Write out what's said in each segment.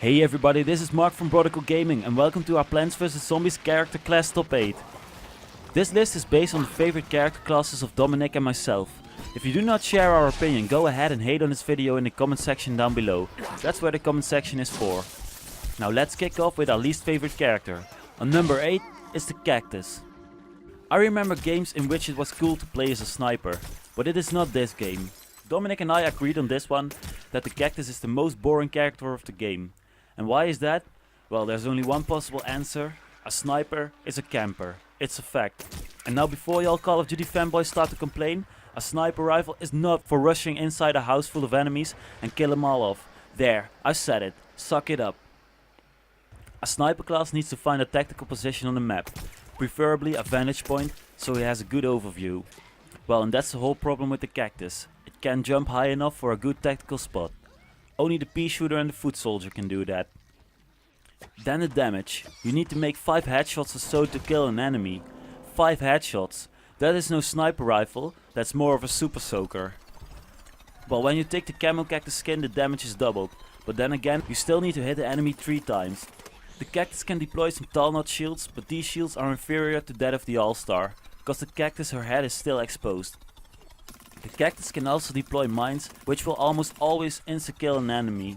Hey everybody, this is Mark from Brotocol Gaming and welcome to our Plants vs Zombies character class top 8. This list is based on the favorite character classes of Dominique and myself. If you do not share our opinion, go ahead and hate on this video in the comment section down below. That's where the comment section is for. Now let's kick off with our least favorite character. On number 8 is the Cactus. I remember games in which it was cool to play as a sniper, but it is not this game. Dominic and I agreed on this one that the Cactus is the most boring character of the game. And why is that? Well, there's only one possible answer. A sniper is a camper. It's a fact. And now before y'all Call of Duty fanboys start to complain, a sniper rifle is not for rushing inside a house full of enemies and kill them all off. There, I said it. Suck it up. A sniper class needs to find a tactical position on the map. Preferably a vantage point, so he has a good overview. Well, and that's the whole problem with the Cactus. It can't jump high enough for a good tactical spot. Only the pea shooter and the foot soldier can do that. Then the damage. You need to make 5 headshots or so to kill an enemy. 5 headshots. That is no sniper rifle, that's more of a super soaker. Well, when you take the camo cactus skin, the damage is doubled. But then again, you still need to hit the enemy 3 times. The Cactus can deploy some tall knot shields, but these shields are inferior to that of the All-Star, because the Cactus, her head is still exposed. The Cactus can also deploy mines, which will almost always insta-kill an enemy.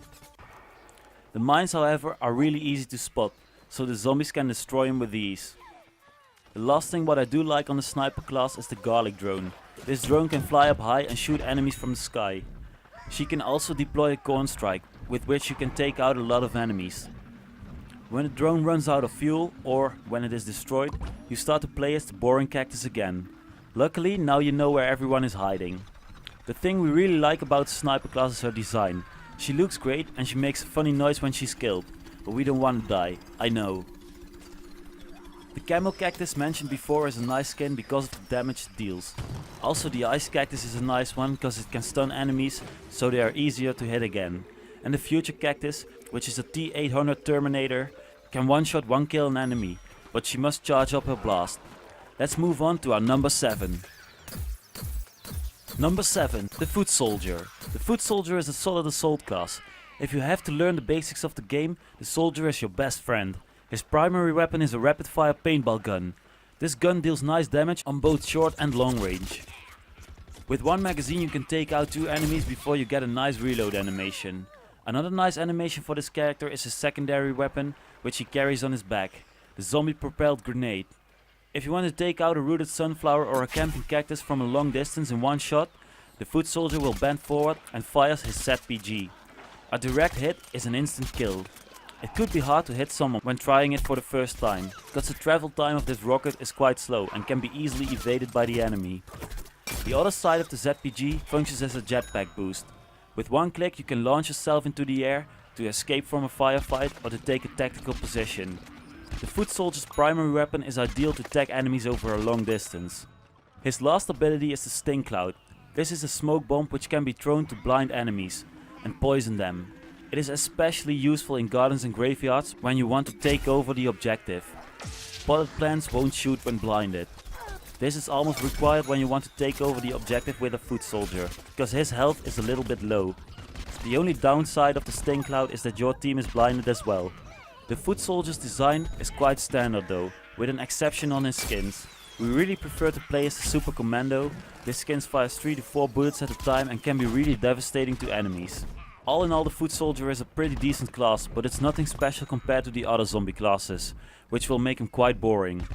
The mines, however, are really easy to spot, so the zombies can destroy them with ease. The last thing what I do like on the sniper class is the garlic drone. This drone can fly up high and shoot enemies from the sky. She can also deploy a corn strike, with which you can take out a lot of enemies. When the drone runs out of fuel, or when it is destroyed, you start to play as the boring Cactus again. Luckily, now you know where everyone is hiding. The thing we really like about the sniper class is her design. She looks great and she makes a funny noise when she's killed, but we don't want to die, I know. The camo cactus mentioned before is a nice skin because of the damage it deals. Also the ice cactus is a nice one because it can stun enemies, so they are easier to hit again. And the future cactus, which is a T-800 Terminator, can one-shot one kill an enemy, but she must charge up her blast. Let's move on to our number 7. Number 7, the Foot Soldier. The Foot Soldier is a solid assault class. If you have to learn the basics of the game, the soldier is your best friend. His primary weapon is a rapid-fire paintball gun. This gun deals nice damage on both short and long range. With one magazine you can take out 2 enemies before you get a nice reload animation. Another nice animation for this character is his secondary weapon, which he carries on his back, the zombie propelled grenade. If you want to take out a rooted sunflower or a camping cactus from a long distance in one shot, the foot soldier will bend forward and fires his ZPG. A direct hit is an instant kill. It could be hard to hit someone when trying it for the first time, because the travel time of this rocket is quite slow and can be easily evaded by the enemy. The other side of the ZPG functions as a jetpack boost. With one click you can launch yourself into the air to escape from a firefight or to take a tactical position. The foot soldier's primary weapon is ideal to tag enemies over a long distance. His last ability is the Sting Cloud. This is a smoke bomb which can be thrown to blind enemies and poison them. It is especially useful in gardens and graveyards when you want to take over the objective. Spotted plants won't shoot when blinded. This is almost required when you want to take over the objective with a foot soldier, because his health is a little bit low. The only downside of the Sting Cloud is that your team is blinded as well. The foot soldier's design is quite standard though, with an exception on his skins. We really prefer to play as the Super Commando. This skin fires 3 to 4 bullets at a time and can be really devastating to enemies. All in all, the foot soldier is a pretty decent class, but it's nothing special compared to the other zombie classes, which will make him quite boring.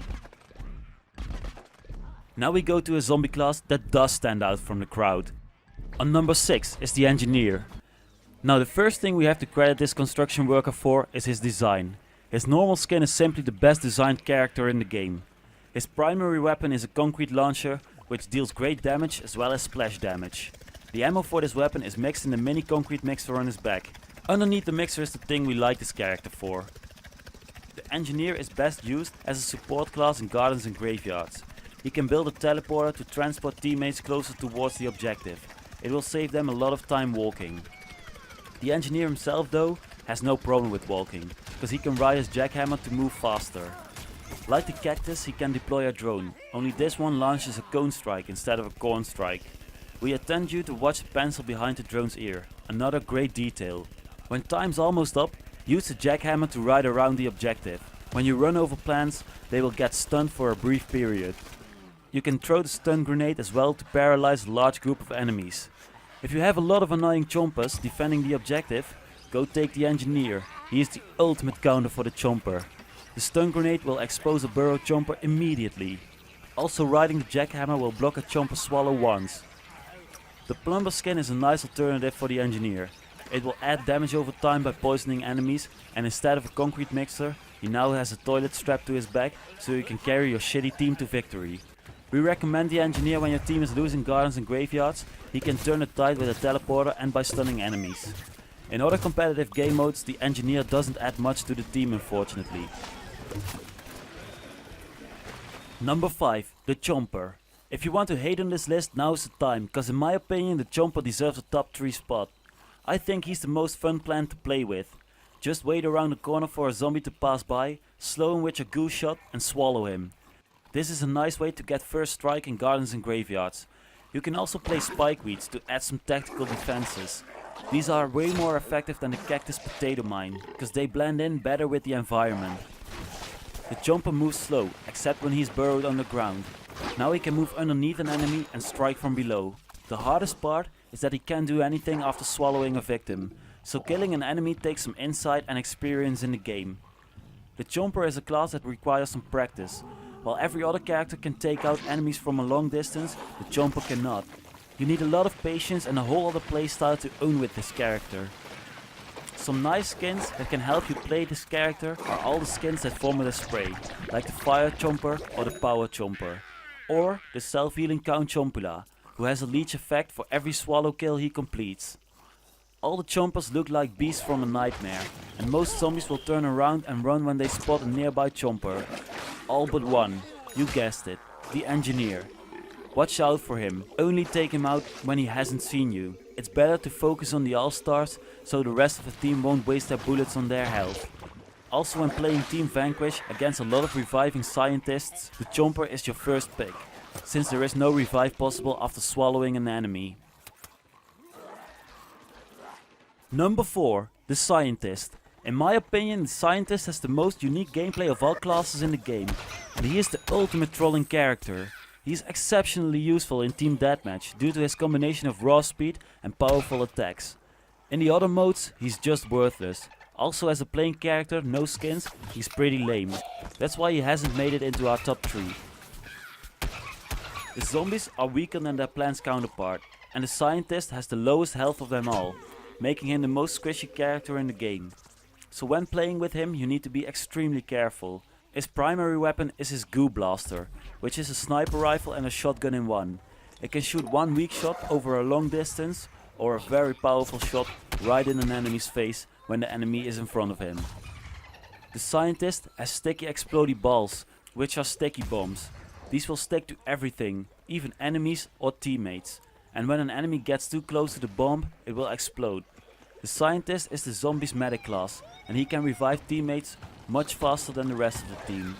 Now we go to a zombie class that does stand out from the crowd. On number 6 is the Engineer. Now the first thing we have to credit this construction worker for is his design. His normal skin is simply the best designed character in the game. His primary weapon is a concrete launcher, which deals great damage as well as splash damage. The ammo for this weapon is mixed in the mini concrete mixer on his back. Underneath the mixer is the thing we like this character for. The Engineer is best used as a support class in gardens and graveyards. He can build a teleporter to transport teammates closer towards the objective. It will save them a lot of time walking. The Engineer himself though has no problem with walking, because he can ride his jackhammer to move faster. Like the Cactus, he can deploy a drone, only this one launches a cone strike instead of a corn strike. We attend you to watch the pencil behind the drone's ear, another great detail. When time's almost up, Use the jackhammer to ride around the objective. When you run over plants, they will get stunned for a brief period. You can throw the stun grenade as well to paralyze a large group of enemies. If you have a lot of annoying chompers defending the objective, go take the engineer. He is the ultimate counter for the chomper. The stun grenade will expose a burrow chomper immediately. Also, riding the jackhammer will block a chomper swallow once. The plumber skin is a nice alternative for the engineer. It will add damage over time by poisoning enemies, and instead of a concrete mixer, he now has a toilet strapped to his back so you can carry your shitty team to victory. We recommend the engineer when your team is losing gardens and graveyards. He can turn the tide with a teleporter and by stunning enemies. In other competitive game modes, the engineer doesn't add much to the team, unfortunately. Number 5. The Chomper. If you want to hate on this list, now is the time, cause in my opinion the Chomper deserves a top 3 spot. I think he's the most fun plant to play with. Just wait around the corner for a zombie to pass by, slow him with your goose shot and swallow him. This is a nice way to get first strike in gardens and graveyards. You can also play spikeweeds to add some tactical defenses. These are way more effective than the Cactus potato mine, because they blend in better with the environment. The Chomper moves slow, except when he's burrowed underground. Now he can move underneath an enemy and strike from below. The hardest part is that he can't do anything after swallowing a victim, so killing an enemy takes some insight and experience in the game. The Chomper is a class that requires some practice. While every other character can take out enemies from a long distance, the Chomper cannot. You need a lot of patience and a whole other playstyle to own with this character. Some nice skins that can help you play this character are all the skins that form with a spray, like the Fire Chomper or the Power Chomper. Or the self-healing Count Chompula, who has a leech effect for every swallow kill he completes. All the Chompers look like beasts from a nightmare, and most zombies will turn around and run when they spot a nearby Chomper. All but one, you guessed it, the engineer. Watch out for him, only take him out when he hasn't seen you. It's better to focus on the all-stars, so the rest of the team won't waste their bullets on their health. Also, when playing Team Vanquish against a lot of reviving scientists, the Chomper is your first pick, since there is no revive possible after swallowing an enemy. Number 4. The Scientist. In my opinion, the Scientist has the most unique gameplay of all classes in the game, and he is the ultimate trolling character. He is exceptionally useful in Team Deathmatch due to his combination of raw speed and powerful attacks. In the other modes, he's just worthless. Also, as a playing character, no skins, he's pretty lame. That's why he hasn't made it into our top 3. The zombies are weaker than their plant's counterpart, and the Scientist has the lowest health of them all, making him the most squishy character in the game. So when playing with him, you need to be extremely careful. His primary weapon is his Goo Blaster, which is a sniper rifle and a shotgun in one. It can shoot one weak shot over a long distance, or a very powerful shot right in an enemy's face when the enemy is in front of him. The Scientist has sticky explodey balls, which are sticky bombs. These will stick to everything, even enemies or teammates. And when an enemy gets too close to the bomb, it will explode. The Scientist is the zombie's medic class, and he can revive teammates much faster than the rest of the team.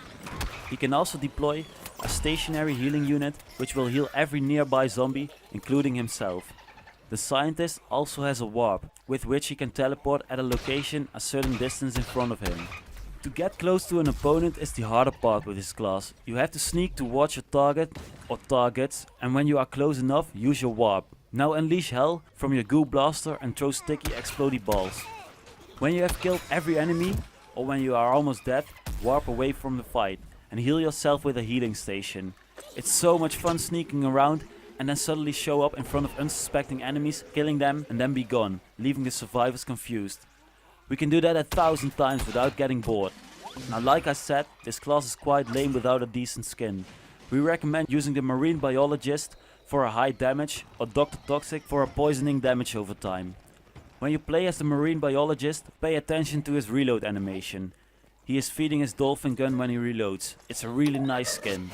He can also deploy a stationary healing unit, which will heal every nearby zombie, including himself. The Scientist also has a warp, with which he can teleport at a location a certain distance in front of him. To get close to an opponent is the harder part with this class. You have to sneak towards your target or targets, and when you are close enough, use your warp. Now unleash hell from your Goo Blaster and throw sticky explodey balls. When you have killed every enemy, or when you are almost dead, warp away from the fight and heal yourself with a healing station. It's so much fun sneaking around and then suddenly show up in front of unsuspecting enemies, killing them and then be gone, leaving the survivors confused. We can do that 1,000 times without getting bored. Now, like I said, this class is quite lame without a decent skin. We recommend using the Marine Biologist for a high damage or Dr. Toxic for a poisoning damage over time. When you play as the Marine Biologist, pay attention to his reload animation. He is feeding his dolphin gun when he reloads. It's a really nice skin.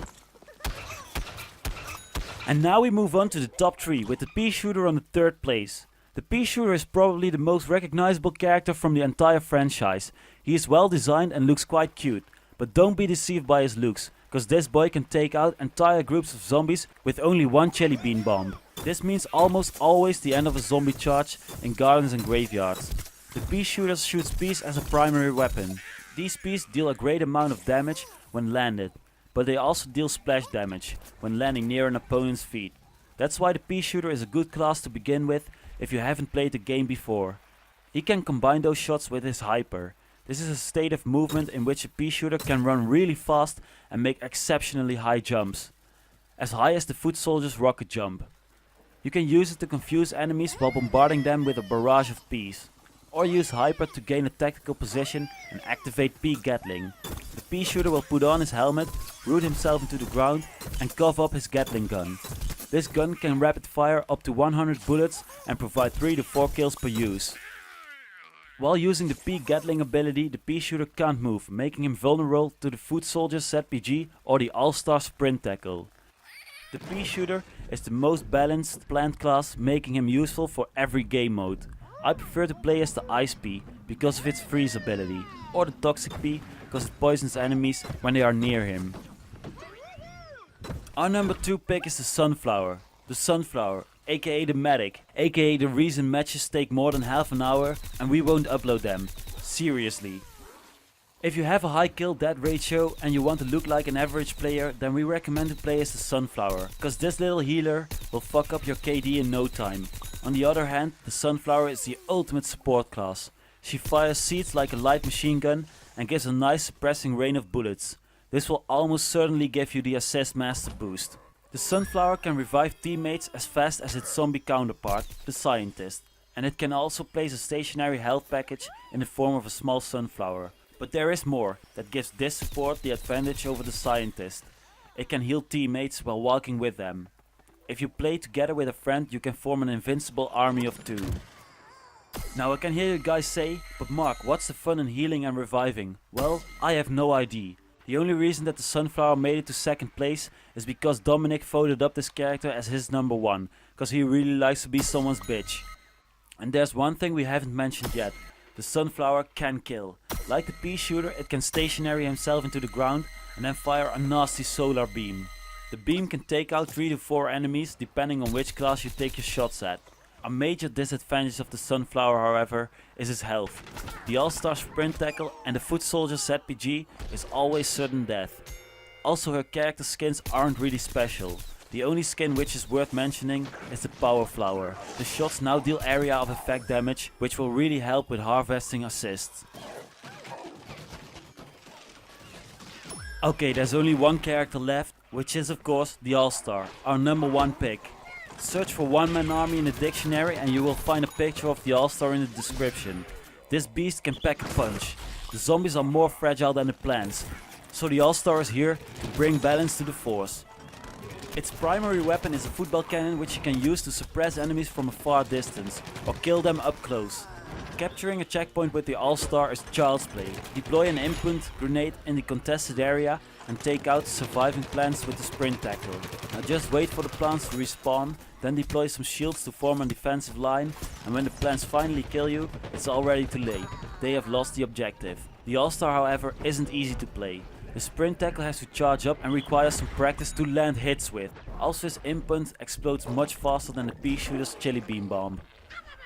And now we move on to the top 3 with the pea shooter on the 3rd place. The pea shooter is probably the most recognizable character from the entire franchise. He is well designed and looks quite cute, but don't be deceived by his looks, cause this boy can take out entire groups of zombies with only one chili bean bomb. This means almost always the end of a zombie charge in gardens and graveyards. The pea shooter shoots peas as a primary weapon. These peas deal a great amount of damage when landed, but they also deal splash damage when landing near an opponent's feet. That's why the pea shooter is a good class to begin with if you haven't played the game before. He can combine those shots with his hyper. This is a state of movement in which a pea shooter can run really fast and make exceptionally high jumps, as high as the foot soldier's rocket jump. You can use it to confuse enemies while bombarding them with a barrage of peas, or use hyper to gain a tactical position and activate pea gatling. The pea shooter will put on his helmet, root himself into the ground and cough up his gatling gun. This gun can rapid fire up to 100 bullets and provide 3 to 4 kills per use. While using the pea gatling ability, the pea shooter can't move, making him vulnerable to the foot soldier's ZPG or the all-star sprint tackle. The pea shooter is the most balanced plant class, making him useful for every game mode. I prefer to play as the ice pea because of its freeze ability, or the toxic pea because it poisons enemies when they are near him. Our number 2 pick is the sunflower. The sunflower, aka the medic, aka the reason matches take more than half an hour and we won't upload them. Seriously. If you have a high kill death ratio and you want to look like an average player, then we recommend to play as the sunflower, cause this little healer will fuck up your KD in no time. On the other hand, the sunflower is the ultimate support class. She fires seeds like a light machine gun and gives a nice suppressing rain of bullets. This will almost certainly give you the assist master boost. The sunflower can revive teammates as fast as its zombie counterpart, the scientist, and it can also place a stationary health package in the form of a small sunflower. But there is more that gives this support the advantage over the scientist. It can heal teammates while walking with them. If you play together with a friend, you can form an invincible army of 2. Now I can hear you guys say, but Mark, what's the fun in healing and reviving? Well, I have no idea. The only reason that the sunflower made it to 2nd place is because Dominique voted up this character as his number 1, cause he really likes to be someone's bitch. And there's one thing we haven't mentioned yet. The sunflower can kill. Like the pea shooter, it can stationary himself into the ground and then fire a nasty solar beam. The beam can take out 3 to 4 enemies depending on which class you take your shots at. A major disadvantage of the sunflower, however, is his health. The all-star sprint tackle and the foot soldier's ZPG is always certain death. Also, her character skins aren't really special. The only skin which is worth mentioning is the power flower. The shots now deal area of effect damage, which will really help with harvesting assists. Okay, there's only one character left, which is of course the all-star, our number 1 pick. Search for one-man army in the dictionary and you will find a picture of the all-star in the description. This beast can pack a punch. The zombies are more fragile than the plants, so the all-star is here to bring balance to the force. Its primary weapon is a football cannon which you can use to suppress enemies from a far distance or kill them up close. Capturing a checkpoint with the all-star is child's play. Deploy an impound grenade in the contested area and take out surviving plants with the sprint tackle. Now just wait for the plants to respawn, then deploy some shields to form a defensive line, and when the plants finally kill you, it's already too late. They have lost the objective. The all-star, however, isn't easy to play. The sprint tackle has to charge up and requires some practice to land hits with. Also, his impound explodes much faster than the pea shooter's chili beam bomb.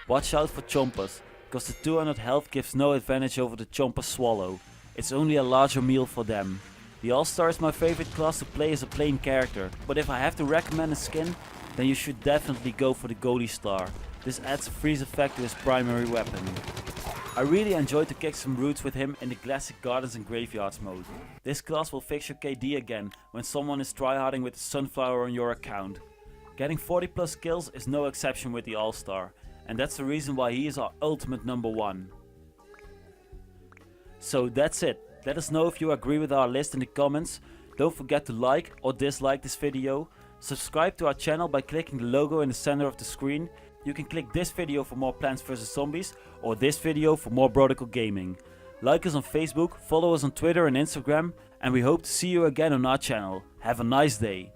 Watch out for chompers, because the 200 health gives no advantage over the chomper swallow. It's only a larger meal for them. The all-star is my favorite class to play as a plain character, but if I have to recommend a skin, then you should definitely go for the goalie star. This adds a freeze effect to his primary weapon. I really enjoyed to kick some roots with him in the classic Gardens and Graveyards mode. This class will fix your KD again when someone is tryharding with the sunflower on your account. Getting 40 plus kills is no exception with the all-star, and that's the reason why he is our ultimate number 1. So that's it. Let us know if you agree with our list in the comments. Don't forget to like or dislike this video. Subscribe to our channel by clicking the logo in the center of the screen. You can click this video for more Plants vs Zombies or this video for more Brotocol Gaming. Like us on Facebook, follow us on Twitter and Instagram, and we hope to see you again on our channel. Have a nice day.